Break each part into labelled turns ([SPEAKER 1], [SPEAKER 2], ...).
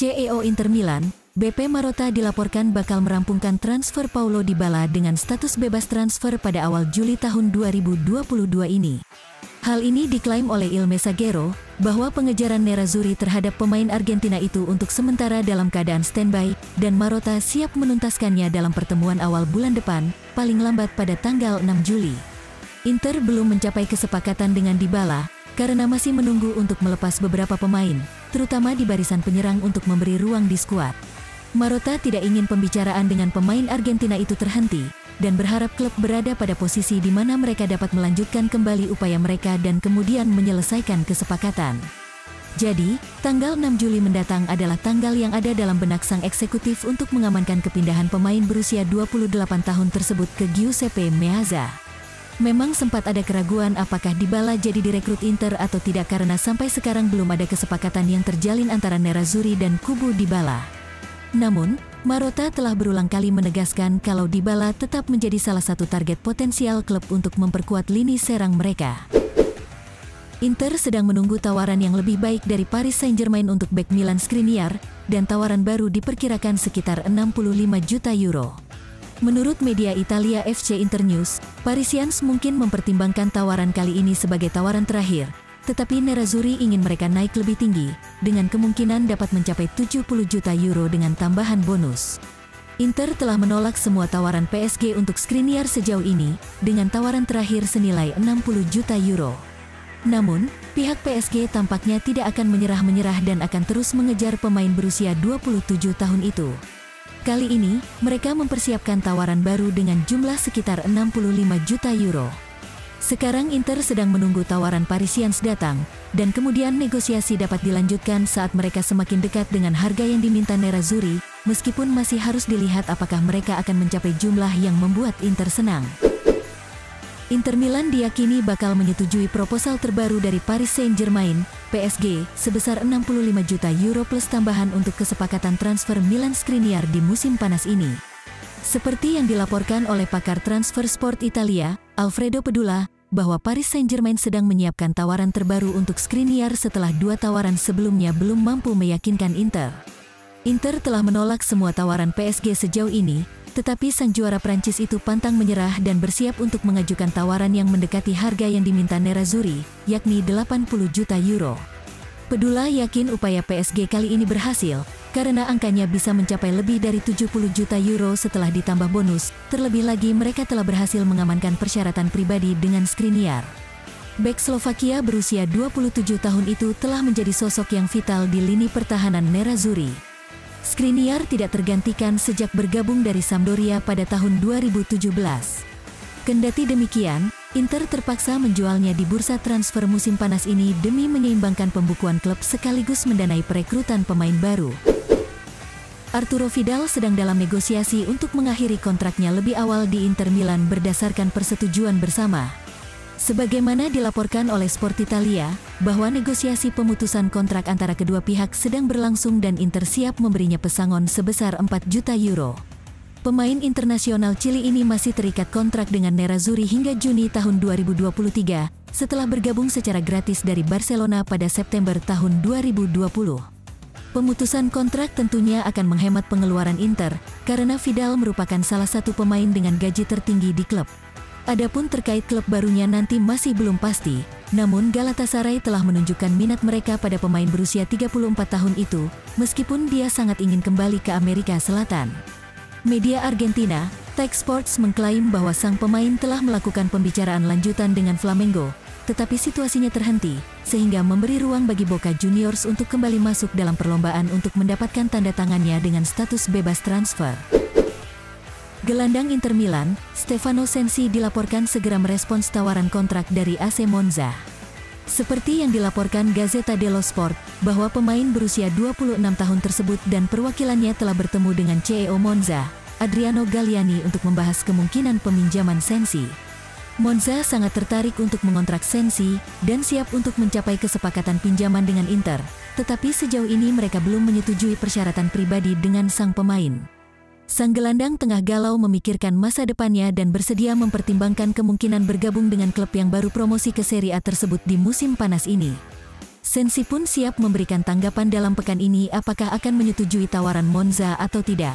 [SPEAKER 1] CEO Inter Milan, BP Marotta dilaporkan bakal merampungkan transfer Paulo Dybala dengan status bebas transfer pada awal Juli tahun 2022 ini. Hal ini diklaim oleh Il Messaggero, bahwa pengejaran Nerazzurri terhadap pemain Argentina itu untuk sementara dalam keadaan standby, dan Marotta siap menuntaskannya dalam pertemuan awal bulan depan, paling lambat pada tanggal 6 Juli. Inter belum mencapai kesepakatan dengan Dybala, karena masih menunggu untuk melepas beberapa pemain, terutama di barisan penyerang untuk memberi ruang di skuad. Marotta tidak ingin pembicaraan dengan pemain Argentina itu terhenti, dan berharap klub berada pada posisi di mana mereka dapat melanjutkan kembali upaya mereka dan kemudian menyelesaikan kesepakatan. Jadi, tanggal 6 Juli mendatang adalah tanggal yang ada dalam benak sang eksekutif untuk mengamankan kepindahan pemain berusia 28 tahun tersebut ke Giuseppe Meazza. Memang sempat ada keraguan apakah Dybala jadi direkrut Inter atau tidak karena sampai sekarang belum ada kesepakatan yang terjalin antara Nerazzurri dan kubu Dybala. Namun, Marotta telah berulang kali menegaskan kalau Dybala tetap menjadi salah satu target potensial klub untuk memperkuat lini serang mereka. Inter sedang menunggu tawaran yang lebih baik dari Paris Saint-Germain untuk bek Milan Skriniar, dan tawaran baru diperkirakan sekitar 65 juta euro. Menurut media Italia FC Internews, Parisians mungkin mempertimbangkan tawaran kali ini sebagai tawaran terakhir, tetapi Nerazzurri ingin mereka naik lebih tinggi, dengan kemungkinan dapat mencapai 70 juta euro dengan tambahan bonus. Inter telah menolak semua tawaran PSG untuk Skriniar sejauh ini, dengan tawaran terakhir senilai 60 juta euro. Namun, pihak PSG tampaknya tidak akan menyerah-menyerah dan akan terus mengejar pemain berusia 27 tahun itu. Kali ini, mereka mempersiapkan tawaran baru dengan jumlah sekitar 65 juta euro. Sekarang Inter sedang menunggu tawaran Parisians datang, dan kemudian negosiasi dapat dilanjutkan saat mereka semakin dekat dengan harga yang diminta Nerazzurri, meskipun masih harus dilihat apakah mereka akan mencapai jumlah yang membuat Inter senang. Inter Milan diyakini bakal menyetujui proposal terbaru dari Paris Saint-Germain, PSG, sebesar 65 juta euro plus tambahan untuk kesepakatan transfer Milan Skriniar di musim panas ini. Seperti yang dilaporkan oleh pakar transfer sport Italia, Alfredo Pedula, bahwa Paris Saint-Germain sedang menyiapkan tawaran terbaru untuk Skriniar setelah 2 tawaran sebelumnya belum mampu meyakinkan Inter. Inter telah menolak semua tawaran PSG sejauh ini, tetapi sang juara Prancis itu pantang menyerah dan bersiap untuk mengajukan tawaran yang mendekati harga yang diminta Nerazzurri, yakni 80 juta euro. Pedula yakin upaya PSG kali ini berhasil, karena angkanya bisa mencapai lebih dari 70 juta euro setelah ditambah bonus, terlebih lagi mereka telah berhasil mengamankan persyaratan pribadi dengan Skriniar. Bek Slovakia berusia 27 tahun itu telah menjadi sosok yang vital di lini pertahanan Nerazzurri. Skriniar tidak tergantikan sejak bergabung dari Sampdoria pada tahun 2017. Kendati demikian, Inter terpaksa menjualnya di bursa transfer musim panas ini demi menyeimbangkan pembukuan klub sekaligus mendanai perekrutan pemain baru. Arturo Vidal sedang dalam negosiasi untuk mengakhiri kontraknya lebih awal di Inter Milan berdasarkan persetujuan bersama. Sebagaimana dilaporkan oleh Sport Italia, bahwa negosiasi pemutusan kontrak antara kedua pihak sedang berlangsung dan Inter siap memberinya pesangon sebesar 4 juta euro. Pemain internasional Chili ini masih terikat kontrak dengan Nerazzurri hingga Juni tahun 2023, setelah bergabung secara gratis dari Barcelona pada September tahun 2020. Pemutusan kontrak tentunya akan menghemat pengeluaran Inter, karena Vidal merupakan salah satu pemain dengan gaji tertinggi di klub. Adapun terkait klub barunya nanti masih belum pasti, namun Galatasaray telah menunjukkan minat mereka pada pemain berusia 34 tahun itu, meskipun dia sangat ingin kembali ke Amerika Selatan. Media Argentina, Tech Sports mengklaim bahwa sang pemain telah melakukan pembicaraan lanjutan dengan Flamengo, tetapi situasinya terhenti, sehingga memberi ruang bagi Boca Juniors untuk kembali masuk dalam perlombaan untuk mendapatkan tanda tangannya dengan status bebas transfer. Gelandang Inter Milan, Stefano Sensi dilaporkan segera merespons tawaran kontrak dari AC Monza. Seperti yang dilaporkan Gazzetta dello Sport, bahwa pemain berusia 26 tahun tersebut dan perwakilannya telah bertemu dengan CEO Monza, Adriano Galliani untuk membahas kemungkinan peminjaman Sensi. Monza sangat tertarik untuk mengontrak Sensi dan siap untuk mencapai kesepakatan pinjaman dengan Inter, tetapi sejauh ini mereka belum menyetujui persyaratan pribadi dengan sang pemain. Sang gelandang tengah galau memikirkan masa depannya dan bersedia mempertimbangkan kemungkinan bergabung dengan klub yang baru promosi ke Serie A tersebut di musim panas ini. Sensi pun siap memberikan tanggapan dalam pekan ini apakah akan menyetujui tawaran Monza atau tidak.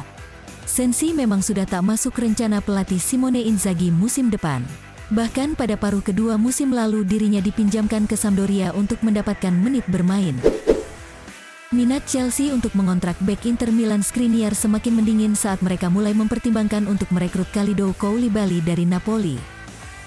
[SPEAKER 1] Sensi memang sudah tak masuk rencana pelatih Simone Inzaghi musim depan. Bahkan pada paruh kedua musim lalu dirinya dipinjamkan ke Sampdoria untuk mendapatkan menit bermain. Minat Chelsea untuk mengontrak bek Inter Milan Skriniar semakin mendingin saat mereka mulai mempertimbangkan untuk merekrut Kalidou Koulibaly dari Napoli.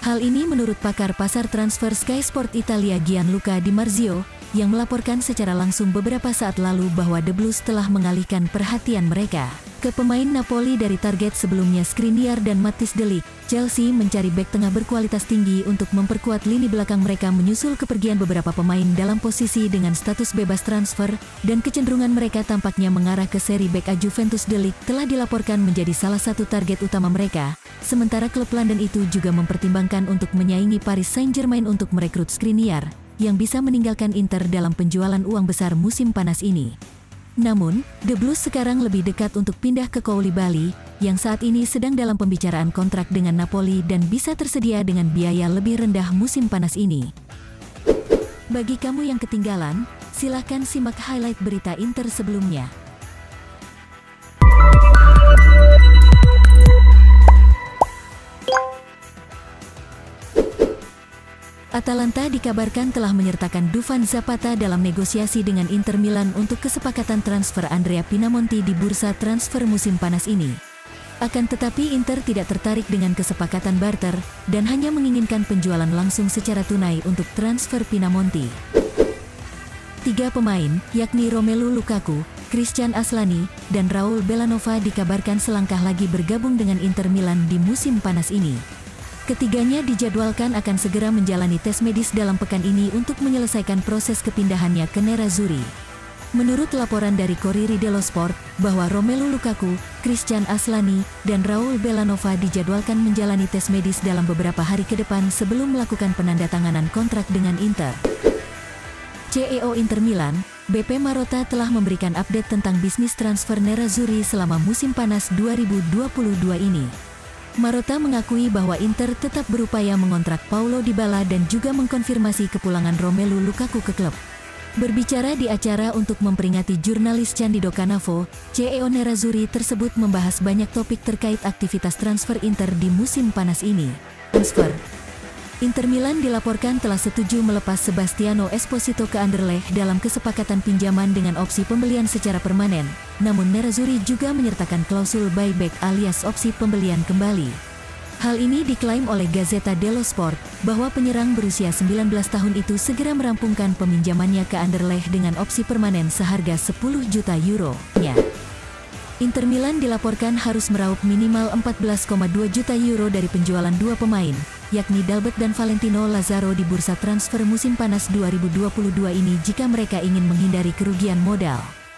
[SPEAKER 1] Hal ini menurut pakar pasar transfer Sky Sport Italia Gianluca Di Marzio, yang melaporkan secara langsung beberapa saat lalu bahwa The Blues telah mengalihkan perhatian mereka ke pemain Napoli dari target sebelumnya Skriniar dan Matthijs de Ligt. Chelsea mencari bek tengah berkualitas tinggi untuk memperkuat lini belakang mereka menyusul kepergian beberapa pemain dalam posisi dengan status bebas transfer, dan kecenderungan mereka tampaknya mengarah ke seri bek A. Juventus de Ligt telah dilaporkan menjadi salah satu target utama mereka, sementara klub London itu juga mempertimbangkan untuk menyaingi Paris Saint-Germain untuk merekrut Skriniar, yang bisa meninggalkan Inter dalam penjualan uang besar musim panas ini. Namun, The Blues sekarang lebih dekat untuk pindah ke Koulibaly, yang saat ini sedang dalam pembicaraan kontrak dengan Napoli dan bisa tersedia dengan biaya lebih rendah musim panas ini. Bagi kamu yang ketinggalan, silakan simak highlight berita Inter sebelumnya. Atalanta dikabarkan telah menyertakan Dufan Zapata dalam negosiasi dengan Inter Milan untuk kesepakatan transfer Andrea Pinamonti di bursa transfer musim panas ini. Akan tetapi Inter tidak tertarik dengan kesepakatan barter dan hanya menginginkan penjualan langsung secara tunai untuk transfer Pinamonti. 3 pemain, yakni Romelu Lukaku, Christian Aslani, dan Raul Belanova dikabarkan selangkah lagi bergabung dengan Inter Milan di musim panas ini. Ketiganya dijadwalkan akan segera menjalani tes medis dalam pekan ini untuk menyelesaikan proses kepindahannya ke Nerazzurri. Menurut laporan dari Corriere dello Sport, bahwa Romelu Lukaku, Christian Aslani, dan Raul Belanova dijadwalkan menjalani tes medis dalam beberapa hari ke depan sebelum melakukan penandatanganan kontrak dengan Inter. CEO Inter Milan, BP Marotta telah memberikan update tentang bisnis transfer Nerazzurri selama musim panas 2022 ini. Marotta mengakui bahwa Inter tetap berupaya mengontrak Paulo Dybala dan juga mengkonfirmasi kepulangan Romelu Lukaku ke klub. Berbicara di acara untuk memperingati jurnalis Candido Canavo, CEO Nerazzurri tersebut membahas banyak topik terkait aktivitas transfer Inter di musim panas ini. Transfer Inter Milan dilaporkan telah setuju melepas Sebastiano Esposito ke Anderlecht dalam kesepakatan pinjaman dengan opsi pembelian secara permanen. Namun Nerazzurri juga menyertakan klausul buyback alias opsi pembelian kembali. Hal ini diklaim oleh Gazzetta dello Sport bahwa penyerang berusia 19 tahun itu segera merampungkan peminjamannya ke Anderlecht dengan opsi permanen seharga 10 juta euro-nya. Inter Milan dilaporkan harus meraup minimal 14,2 juta euro dari penjualan 2 pemain, yakni Dalbert dan Valentino Lazaro di bursa transfer musim panas 2022 ini jika mereka ingin menghindari kerugian modal.